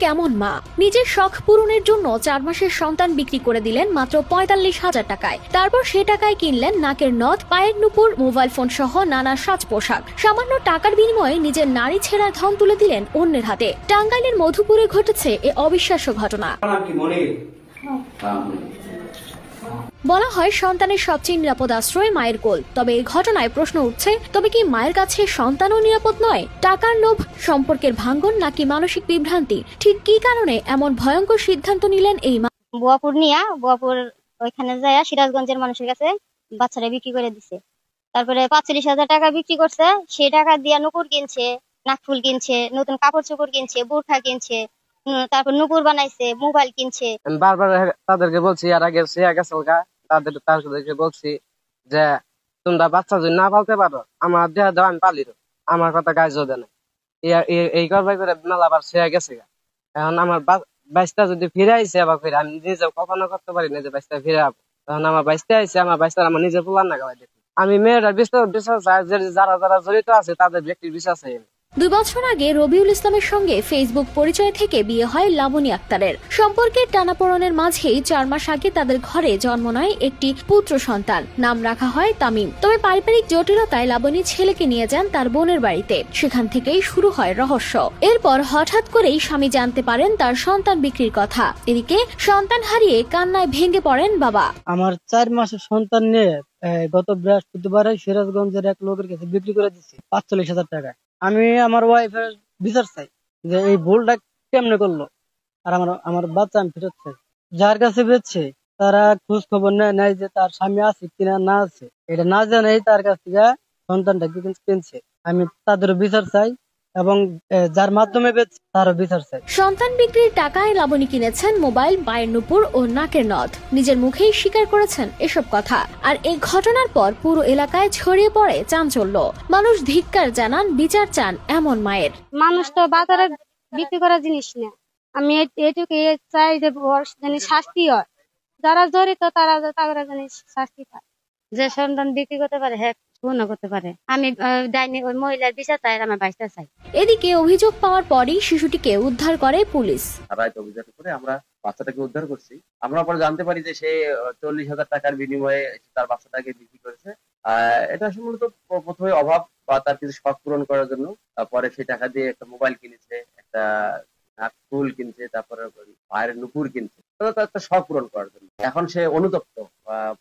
কেমন মা নিজের শখ পূরণের জন্য 4 মাসের সন্তান বিক্রি করে দিলেন মাত্র 45,000 টাকায়। তারপর সে টাকায় কিনলেন নাকের নথ, পায়ের নুপুর, মোবাইল ফোন সহ নানা সাজ পোশাক। সামান্য টাকার বিনিময়ে নিজের নারী ছেঁড়া ধন তুলে দিলেন অন্যের হাতে। টাঙ্গাইলের মধুপুরে ঘটেছে এ অবিশ্বাস্য ঘটনা। বলা হয় সন্তানের সবচেয়ে নিরাপদ আশ্রয় মায়ের কোল। তবে এই ঘটনায় প্রশ্ন উঠছে, তবে কি মায়ের কাছে সন্তানও নিরাপদ নয়? টাকার লোভ, সম্পর্কের ভাঙ্গন নাকি মানসিক বিভ্রান্তি? ঠিক কি কারণে এমন ভয়ঙ্কর সিদ্ধান্ত নিলেন এই মা? বুয়াপুর ওইখানে যায় সিরাজগঞ্জের মানুষের কাছে বাচ্চারা বিক্রি করে দিছে। তারপরে 45,000 টাকা বিক্রি করছে। সেই টাকা দিয়ে নুপুর কিনছে, নাকফুল কিনছে, নতুন কাপড় চোপড় কিনছে, বোরখা কিনছে, তারপর নুপুর বানাইছে, মোবাইল কিনছে। বারবার তাদেরকে বলছি, আর আগে তাদেরকে বলছি যে তোমরা বাচ্চা যদি না পালতে পারো আমার দেওয়া দাও, আমি পালির, আমার কথা গায়ে জোদে না। এই করবাই করে মেলা আবার সে গেছে। এখন আমার বাইশটা যদি ফিরে আইসে আবার ফিরে, আমি নিজেও কল্পনা করতে পারি না যে বাইশটা ফিরে যাবো। তখন আমার বাইশটা আইসে, আমার বাইশটা আমার নিজের পোলার না গাওয়াই দেখি। আমি মেয়েরা বিশ্বাস চাই, যারা যারা জড়িত আছে তাদের ব্যক্তির বিশ্বাস চাই। 2 বছর আগে রবিউল ইসলামের সঙ্গে ফেসবুক পরিচয় থেকে বিয়ে হয় লাবণী আক্তারের। সম্পর্কের টানাপোড়েনের মাঝেই 4 মাস আগে তাদের ঘরে জন্ম নেয় একটি পুত্র সন্তান। নাম রাখা হয় তামিম। তবে পারিবারিক জটিলতায় লাবণী ছেলেকে নিয়ে যান তার বোনের বাড়িতে। সেখান থেকেই শুরু হয় রহস্য। এরপর হঠাৎ করেই স্বামী জানতে পারেন তার সন্তান বিক্রির কথা। এদিকে সন্তান হারিয়ে কান্নায় ভেঙে পড়েন বাবা। আমার 4 মাসের সন্তান নিয়ে গত বৃহস্পতিবারে সিরাজগঞ্জের এক লোকের কাছে বিক্রি করে দিচ্ছি 45,000 টাকা। আমি আমার ওয়াইফের বিচার চাই যে এই ভুলটা কেমনে করলো, আর আমার বাচ্চা আমি ফেরত চাই। যার কাছে বেচছে তারা খোঁজ খবর নেয় যে তার স্বামী আছে কিনা না আছে, এটা না জানাই তার কাছ থেকে সন্তানটা কিনছে। আমি তাদের বিচার চাই এবং যার মাধ্যমে বেচছে তারও বিচার চাই। সন্তান বিক্রির টাকায় লাবণী কিনেছেন মোবাইল, পায়ের নুপুর ও নাকের নথ। নিজের মুখেই স্বীকার করেছেন এসব কথা। আর এই ঘটনার পর পুরো এলাকায় ছড়িয়ে পড়ে চাঞ্চল্য। মানুষ ধিক্কার জানান, বিচার চান এমন মায়ের। মানুষ তো বাজারে বিক্রি করার জিনিস না। আমি এটুকু চাই যে শাস্তি হয়, যারা জড়িত তারা শাস্তি পায়। যে সন্তান বিক্রি করতে পারে হ্যাঁ পূর্ণ করতে পারে। আমি ওই মহিলার বিচার চাই, আমার বাইশটা চাই। এদিকে অভিযোগ পাওয়ার পরই শিশুটিকে উদ্ধার করে পুলিশ। অভিযোগ করে আমরা বাচ্চাটাকে উদ্ধার করছি। আমরা পরে জানতে পারি যে সে 40,000 টাকার বিনিময়ে তার বাচ্চাটাকে বিক্রি করেছে। এটা মূলত প্রথমে অভাব বা তার কিছু শখ পূরণ করার জন্য। তারপরে সেই টাকা দিয়ে একটা মোবাইল কিনেছে, একটা ফুল কিনছে, তারপরে পায়ের নুপুর কিনছে, একটা শখ পূরণ করার জন্য। এখন সে অনুতপ্ত।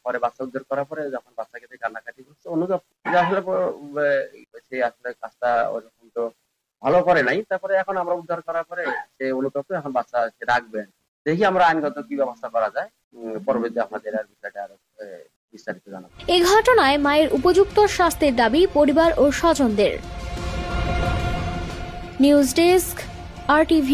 পরে বাচ্চা উদ্ধার করার পরে যখন বাচ্চাকে কান্নাকাটি করছে, অনুতপ্ত যে আসলে সে আসলে কাজটা ওরকম তো ভালো করে নাই। তারপরে এখন আমরা উদ্ধার করার পরে সে অনুতপ্ত, এখন বাচ্চা সে রাখবেন। দেখি আমরা আইনগত কি ব্যবস্থা করা যায়, পরবর্তীতে আপনাদের আর বিষয়টা আরো বিস্তারিত জানাবো। এই ঘটনায় মায়ের উপযুক্ত শাস্তির দাবি পরিবার ও স্বজনদের। News desk, RTV।